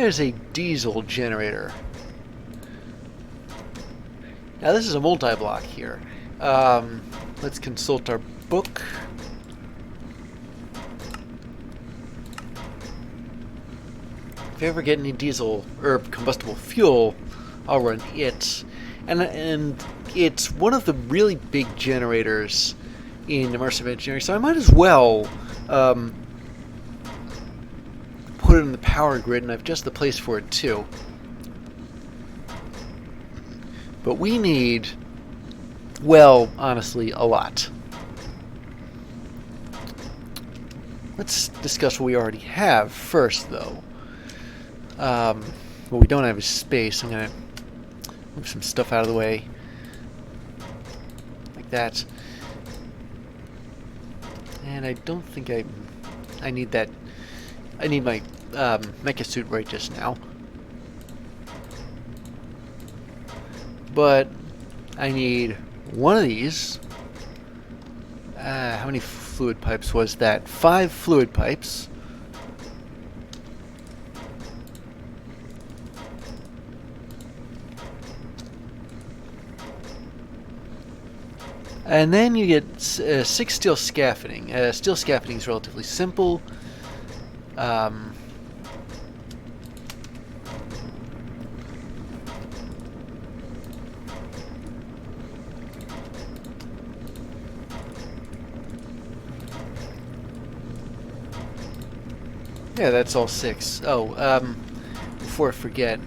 there's a diesel generator. Now this is a multi-block here. Let's consult our book. If I ever get any diesel or combustible fuel, I'll run it. And it's one of the really big generators in Immersive Engineering, so I might as well put it in the power grid, and I've just the place for it too. But we need, well, honestly, a lot. Let's discuss what we already have first, though. What we don't have is space. I'm going to move some stuff out of the way. Like that. And I don't think I need that. I need my mecha suit right just now. But I need one of these. How many fluid pipes was that? 5 fluid pipes. And then you get 6 steel scaffolding. Steel scaffolding is relatively simple. Yeah, that's all 6. Oh, before I forget,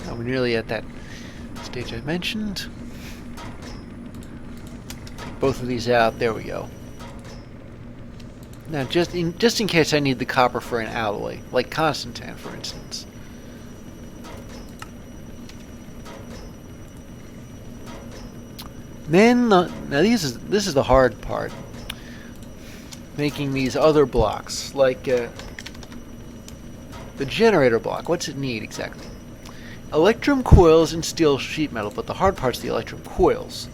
we're nearly at that stage I mentioned. Take both of these out. There we go. Now, just in case I need the copper for an alloy, like Constantine, for instance. Then, now this is the hard part. Making these other blocks, like the generator block. What's it need exactly? Electrum coils and steel sheet metal, but the hard part's the electrum coils.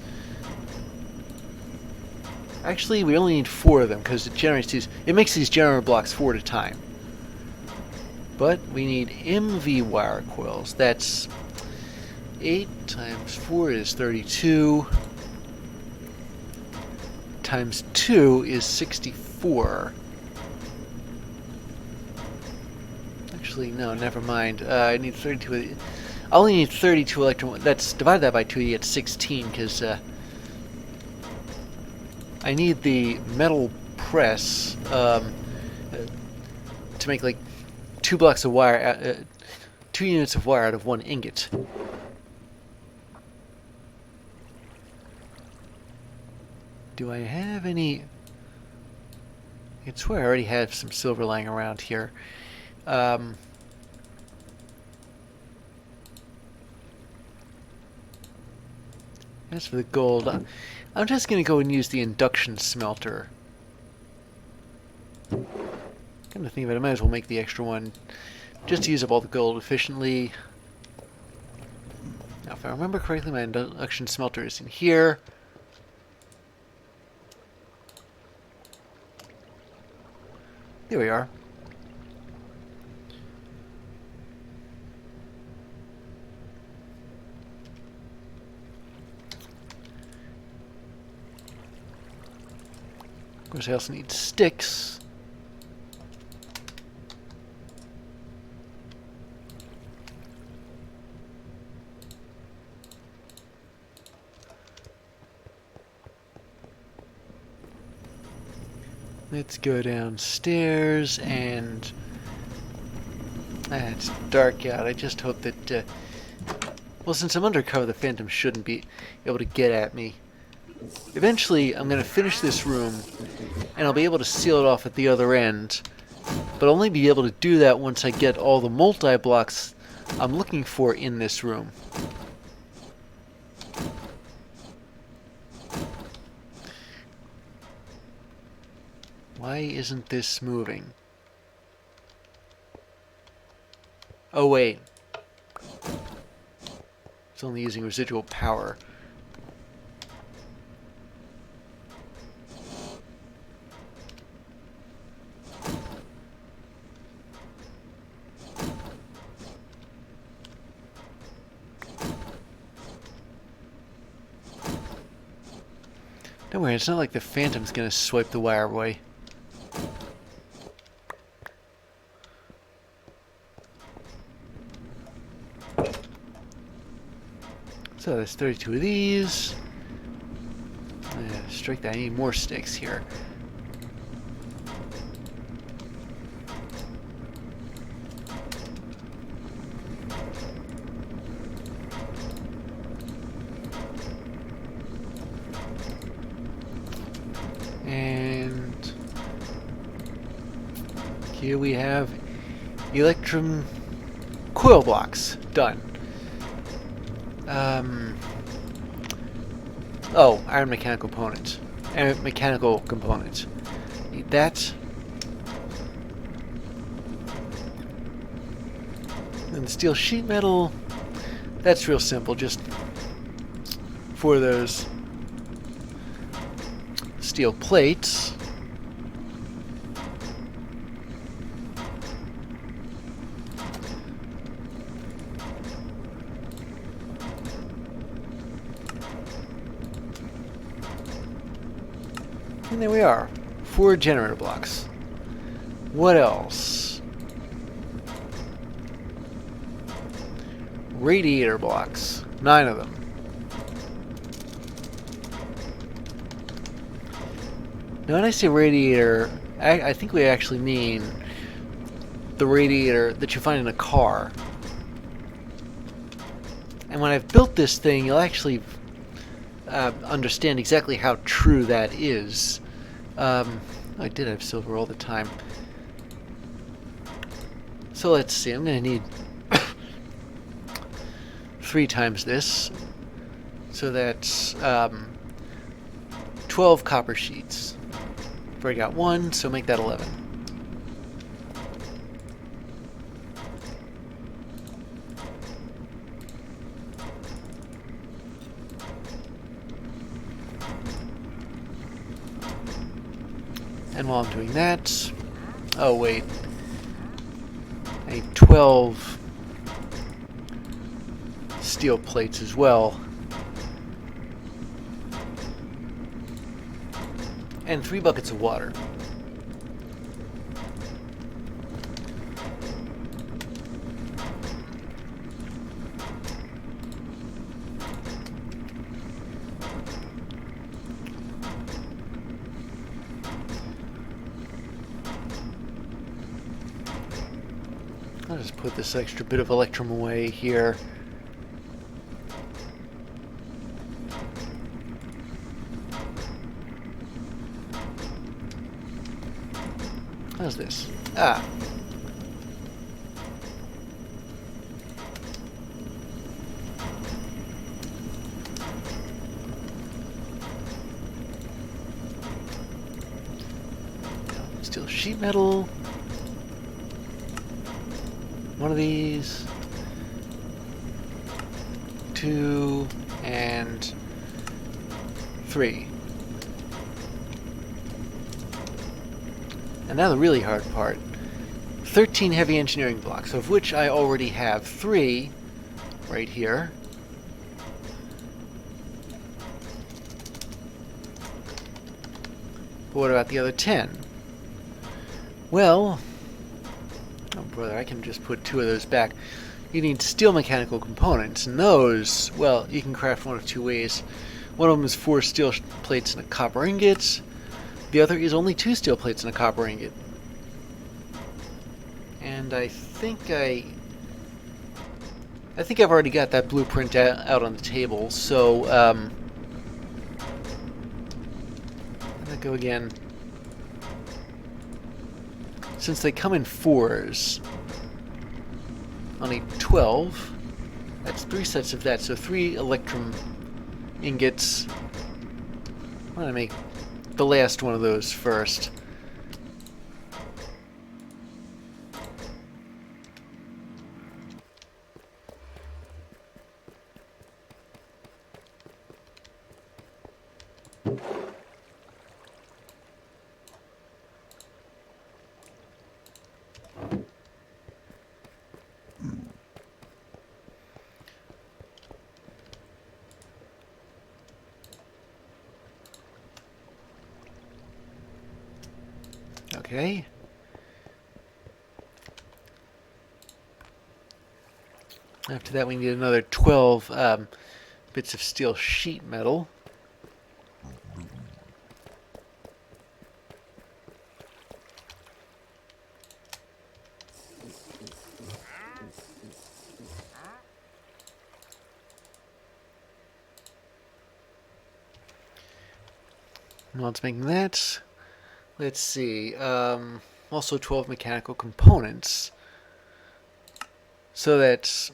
Actually, we only need 4 of them because it generates these. It makes these generator blocks 4 at a time. But we need MV wire coils. That's 8 times 4 is 32. Times 2 is 64. Actually, no, never mind. I need 32. I only need 32 electron. That's divide that by 2, you get 16 because I need the metal press to make like 2 blocks of wire, 2 units of wire out of 1 ingot. Do I have any? I can swear I already have some silver lying around here. As for the gold, I'm just going to go and use the induction smelter. Come to think of it, I might as well make the extra one just to use up all the gold efficiently. Now, if I remember correctly, my induction smelter is in here. Here we are. Of course, I also need sticks. Let's go downstairs and... it's dark out. I just hope that... well, since I'm undercover, the Phantom shouldn't be able to get at me. Eventually, I'm going to finish this room, and I'll be able to seal it off at the other end. But I'll only be able to do that once I get all the multi-blocks I'm looking for in this room. Why isn't this moving? Oh wait. It's only using residual power. Don't worry, it's not like the Phantom's gonna swipe the wire away. So there's 32 of these. Strike that. I need more sticks here. And here we have electrum coil blocks done. Oh, iron mechanical components. Mechanical components. Need that. And steel sheet metal. That's real simple. Just 4 of those steel plates. And there we are. 4 generator blocks. What else? Radiator blocks. 9 of them. Now when I say radiator, I think we actually mean the radiator that you find in a car. And when I've built this thing, you'll actually understand exactly how true that is. I did have silver all the time. So let's see, I'm going to need 3 times this. So that's 12 copper sheets. I've already got 1, so make that 11. And while I'm doing that, oh wait, I need 12 steel plates as well. And 3 buckets of water. I'll just put this extra bit of electrum away here. How's this? Ah. Steel sheet metal. One of these. 2 and 3. And now the really hard part. 13 heavy engineering blocks, of which I already have 3 right here. But what about the other 10? Well, oh brother, I can just put 2 of those back. You need steel mechanical components, and those, well, you can craft one of 2 ways. One of them is 4 steel plates and a copper ingot. The other is only 2 steel plates and a copper ingot. And I think I've already got that blueprint out on the table, so I'm gonna go again. Since they come in 4s, I'll need 12. That's 3 sets of that, so 3 electrum ingots. I'm gonna make the last one of those first. Okay. After that, we need another 12 bits of steel sheet metal. While it's making that, let's see. Also 12 mechanical components. So that's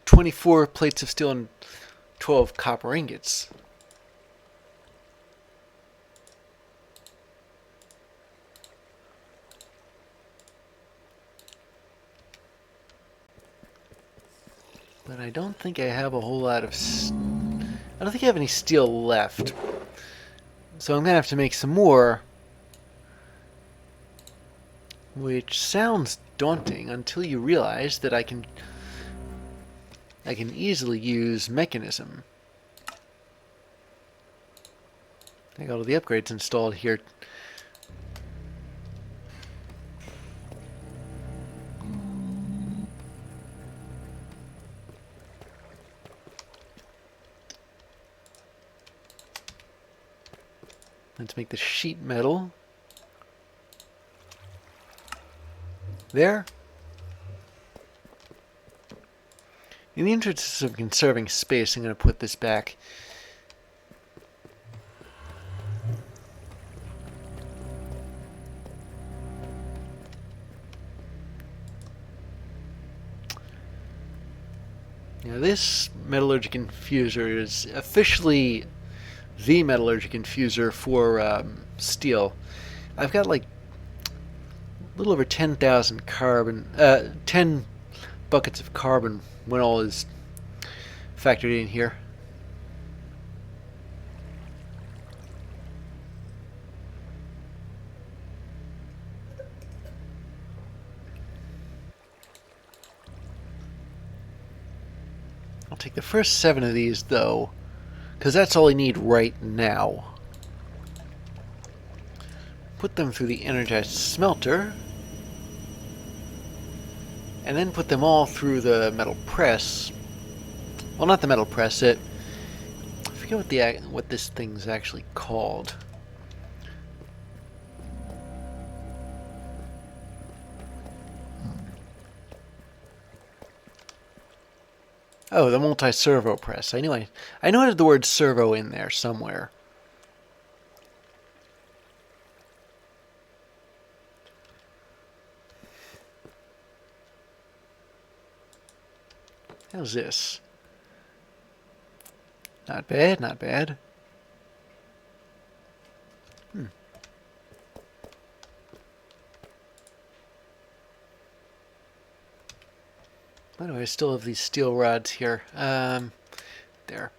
24 plates of steel and 12 copper ingots. But I don't think I have a whole lot of... I don't think I have any steel left. So I'm going to have to make some more. Which sounds daunting until you realize that I can easily use mechanism. I got all the upgrades installed here. Let's make the sheet metal. There. In the interest of conserving space, I'm going to put this back. Now this metallurgic infuser is officially the metallurgic infuser for steel. I've got like a little over 10,000 carbon, 10 buckets of carbon when all is factored in here. I'll take the first 7 of these though, because that's all I need right now. Put them through the energized smelter, and then put them all through the metal press. Well, not the metal press. I forget what this thing's actually called. Oh, the multi-servo press. I knew I had the word servo in there somewhere. How's this? Not bad, not bad. Why do I still have these steel rods here? There.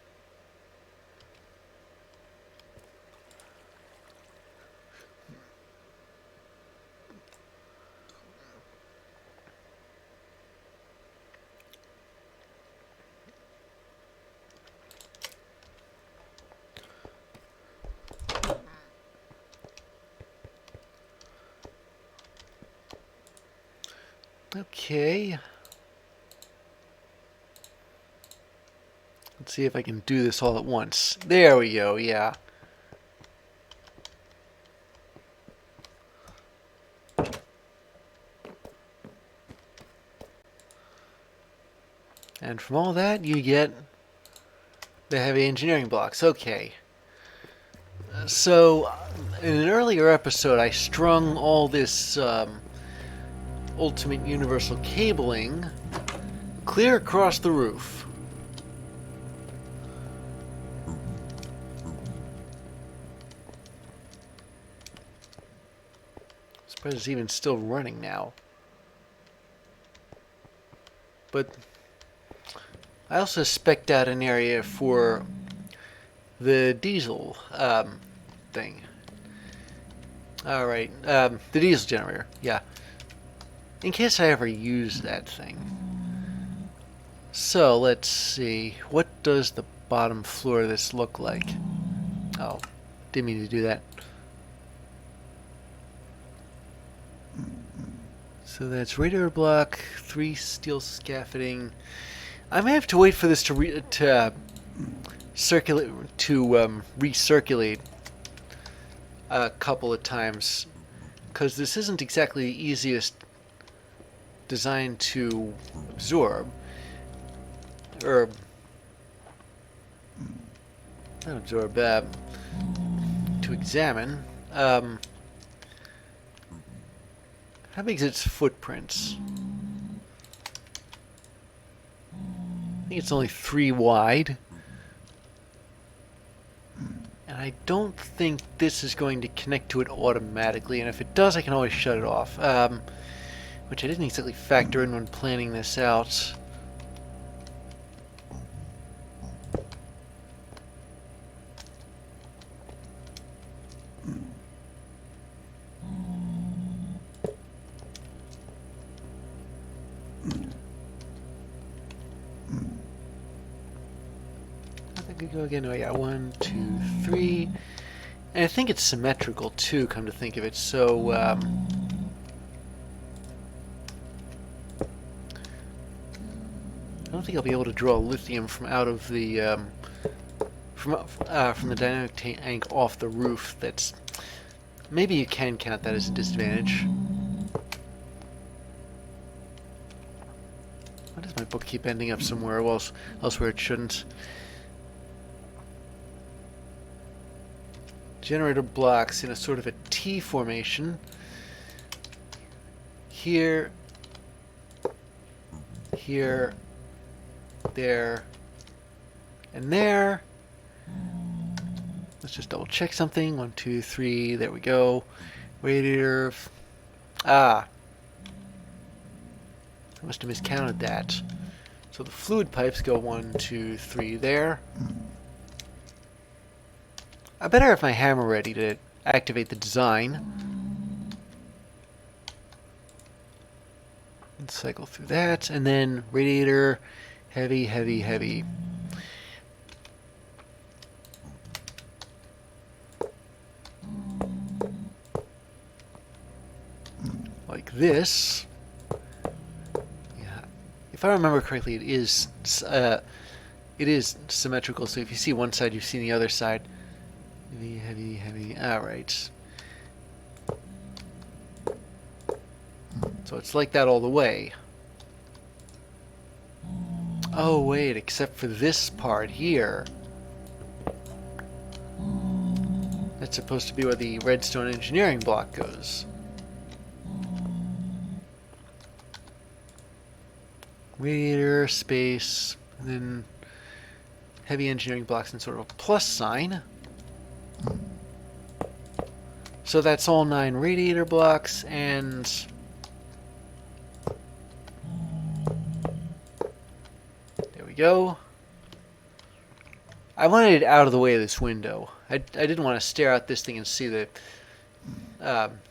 Okay. Let's see if I can do this all at once. There we go, yeah. And from all that, you get the heavy engineering blocks. Okay. So, in an earlier episode, I strung all this ultimate universal cabling clear across the roof. I suppose it's even still running now. But I also spec'd out an area for the diesel thing. Alright, the diesel generator, yeah. In case I ever use that thing. So, let's see. What does the bottom floor of this look like? Oh, didn't mean to do that. So that's radiator block, 3 steel scaffolding. I may have to wait for this to circulate recirculate a couple of times, because this isn't exactly the easiest design to absorb, or not absorb, to examine. How big is its footprints? I think it's only 3 wide. And I don't think this is going to connect to it automatically, and if it does, I can always shut it off. Which I didn't exactly factor in when planning this out. Go again. Oh yeah, 1, 2, 3, and I think it's symmetrical too. Come to think of it, so I don't think I'll be able to draw lithium from out of the from the dynamic tank off the roof. That's maybe you can count that as a disadvantage. Why does my book keep ending up somewhere else where it shouldn't? Generator blocks in a sort of a T formation. Here, here, there, and there. Let's just double check something. 1, 2, 3, there we go. Radiator. I must have miscounted that. So the fluid pipes go 1, 2, 3 there. I better have my hammer ready to activate the design. And cycle through that, and then radiator, heavy, heavy, heavy. Like this. Yeah. If I remember correctly, it is symmetrical, so if you see one side, you've seen the other side. Heavy, heavy, heavy. Alright. So it's like that all the way. Oh, wait, except for this part here. That's supposed to be where the redstone engineering block goes. Radiator, space, and then heavy engineering blocks and sort of a plus sign. So that's all 9 radiator blocks, and there we go. I wanted it out of the way of this window. I didn't want to stare at this thing and see the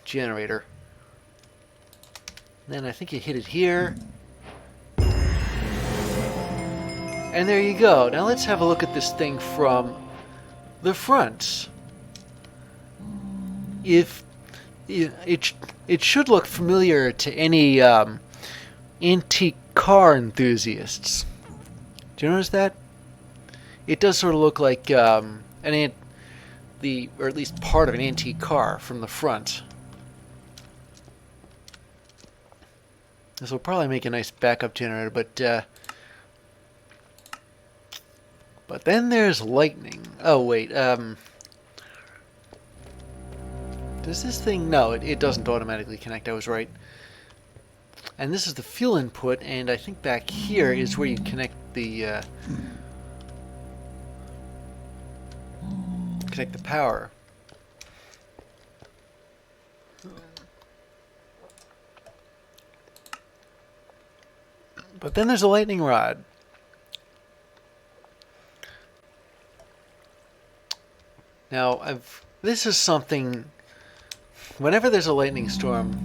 generator. Then I think you hit it here. And there you go. Now let's have a look at this thing from the front. If it should look familiar to any antique car enthusiasts. Do you notice that? It does sort of look like or at least part of an antique car from the front. This will probably make a nice backup generator, but then there's lightning. Oh wait, does this thing? No, it doesn't automatically connect. I was right. And this is the fuel input, and I think back here is where you connect the power. But then there's a lightning rod. Now, this is something. Whenever there's a lightning storm,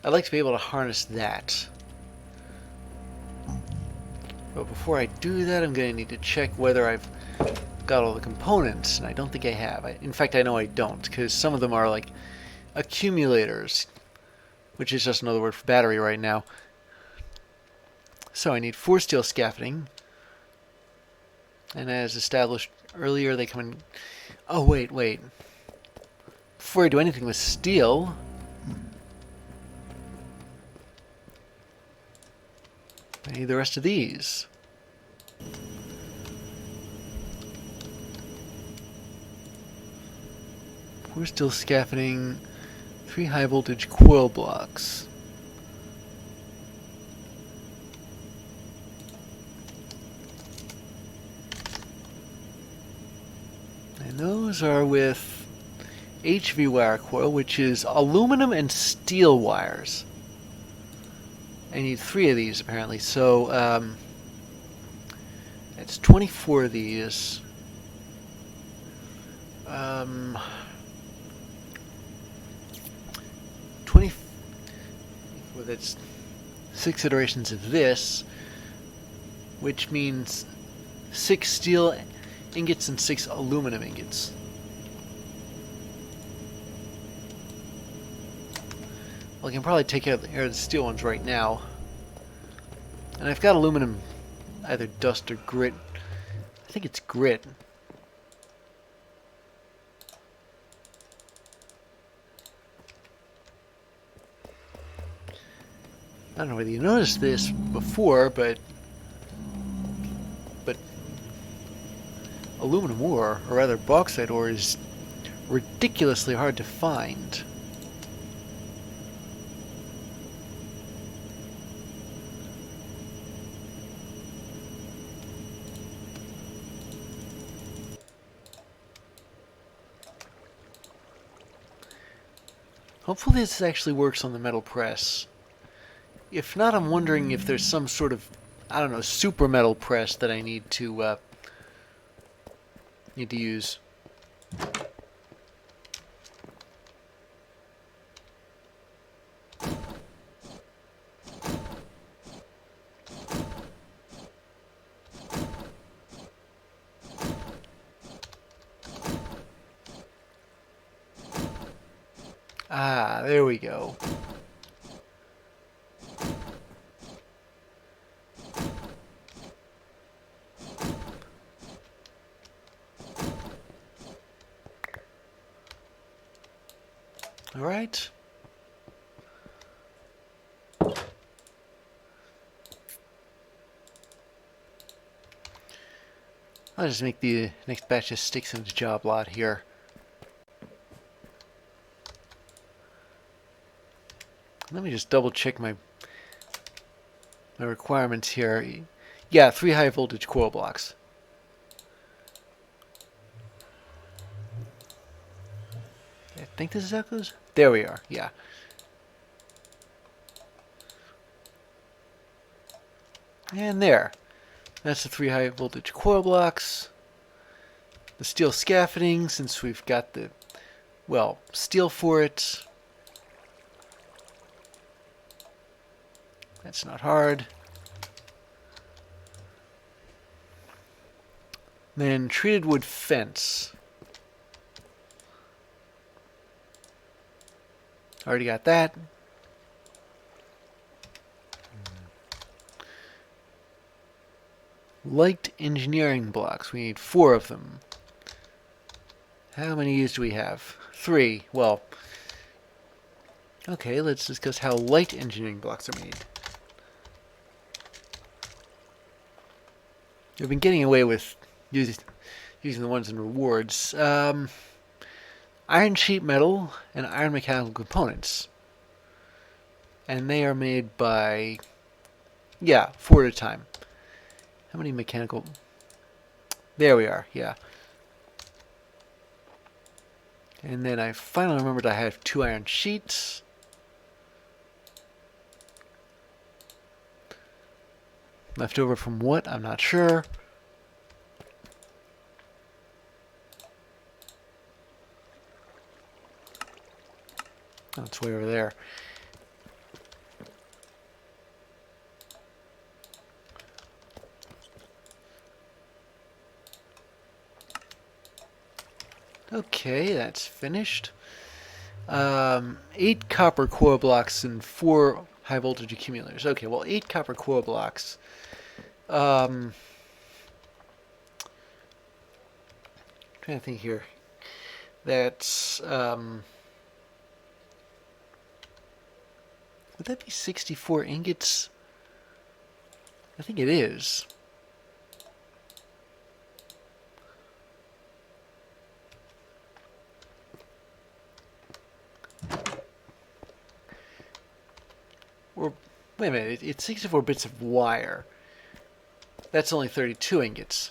I'd like to be able to harness that. But before I do that, I'm going to need to check whether I've got all the components, and I don't think I have. In fact, I know I don't, because some of them are like accumulators. which is just another word for battery right now. So I need 4 steel scaffolding. And as established earlier, they come in... Oh, wait. Before I do anything with steel... I need the rest of these. 4 steel scaffolding, 3 high voltage coil blocks. And those are with HV wire coil, which is aluminum and steel wires. I need 3 of these apparently, so that's 24 of these. 24, that's 6 iterations of this, which means 6 steel ingots and 6 aluminum ingots. Well, I can probably take care of the steel ones right now. And I've got aluminum, either dust or grit. I think it's grit. I don't know whether you noticed this before, but aluminum ore, or rather bauxite ore, is ridiculously hard to find. Hopefully this actually works on the metal press. If not, I'm wondering if there's some sort of, I don't know, super metal press that I need to use. Ah, there we go. All right. I'll just make the next batch of sticks in the job lot here. Let me just double check my requirements here. Yeah, 3 high voltage coil blocks. I think this is how it goes. There we are, yeah. And there. That's the 3 high voltage coil blocks. The steel scaffolding, since we've got the, well, steel for it. That's not hard. Then treated wood fence. Already got that. Light engineering blocks. We need 4 of them. How many of these do we have? 3. Well, okay, let's discuss how light engineering blocks are made. We've been getting away with using the ones in rewards. Iron sheet metal and iron mechanical components. And they are made by, yeah, 4 at a time. How many mechanical? There we are, yeah. And then I finally remembered I have 2 iron sheets. Left over from what? I'm not sure. Oh, it's way over there. Okay, that's finished. 8 copper core blocks and 4 high voltage accumulators. Okay, well, 8 copper core blocks. Trying to think here. That's would that be 64 ingots? I think it is. Or, wait a minute, it's 64 bits of wire. That's only 32 ingots.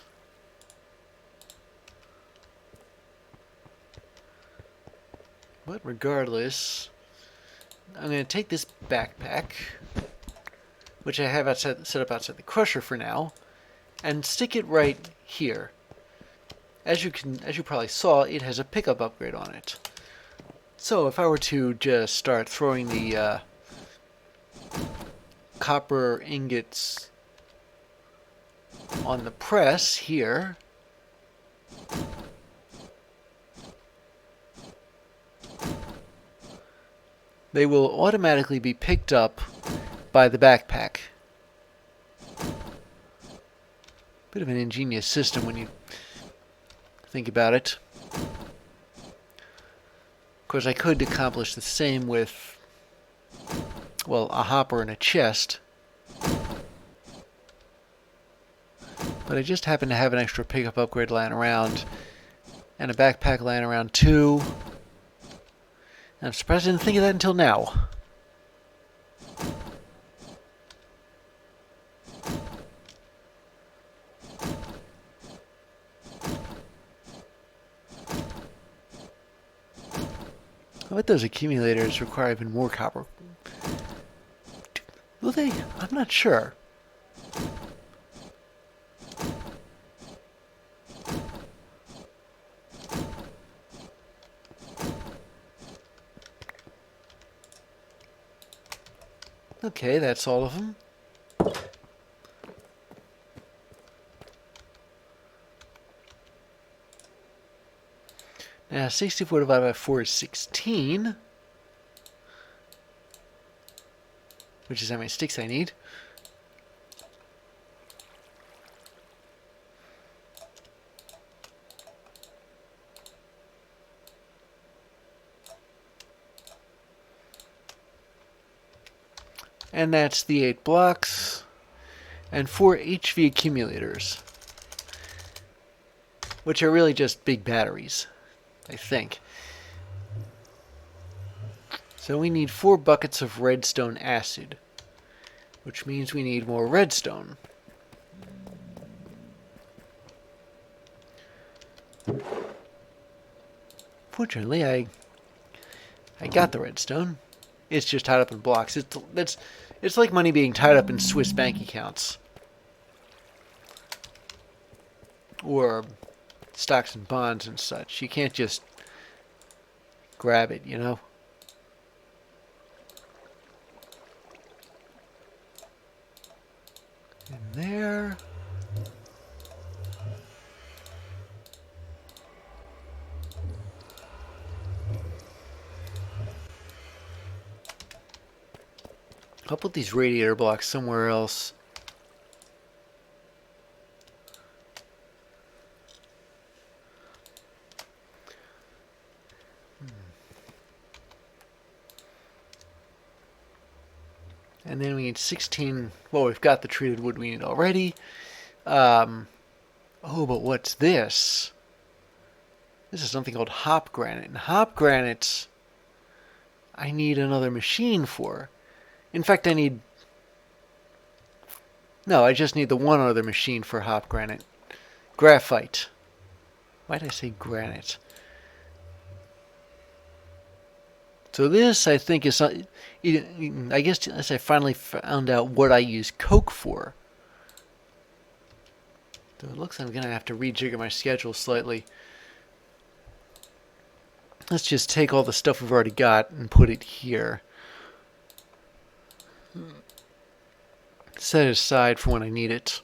But regardless, I'm going to take this backpack, which I have set up outside the crusher for now, and stick it right here. As you probably saw, it has a pickup upgrade on it. So if I were to just start throwing the copper ingots on the press here, they will automatically be picked up by the backpack. Bit of an ingenious system when you think about it. Of course, I could accomplish the same with, well, a hopper and a chest. But I just happen to have an extra pickup upgrade lying around, and a backpack lying around too. I'm surprised I didn't think of that until now. I bet those accumulators require even more copper. Will they? I'm not sure. Okay, that's all of them. Now, 64 divided by 4 is 16. Which is how many sticks I need. And that's the 8 blocks and 4 HV accumulators, which are really just big batteries, I think. So we need 4 buckets of redstone acid, which means we need more redstone. Fortunately, I got the redstone. It's just tied up in blocks. It's like money being tied up in Swiss bank accounts. Or stocks and bonds and such. You can't just grab it, you know? And there. I'll put these radiator blocks somewhere else. And then we need 16. Well, we've got the treated wood we need already. Oh, but what's this? This is something called hop granite. And hop granites, I need another machine for. In fact, I just need the one other machine for hop granite. Graphite. Why did I say granite? So this, I think, is... I guess as I finally found out what I use coke for. So it looks like I'm going to have to rejigger my schedule slightly. Let's just take all the stuff we've already got and put it here. Set it aside for when I need it.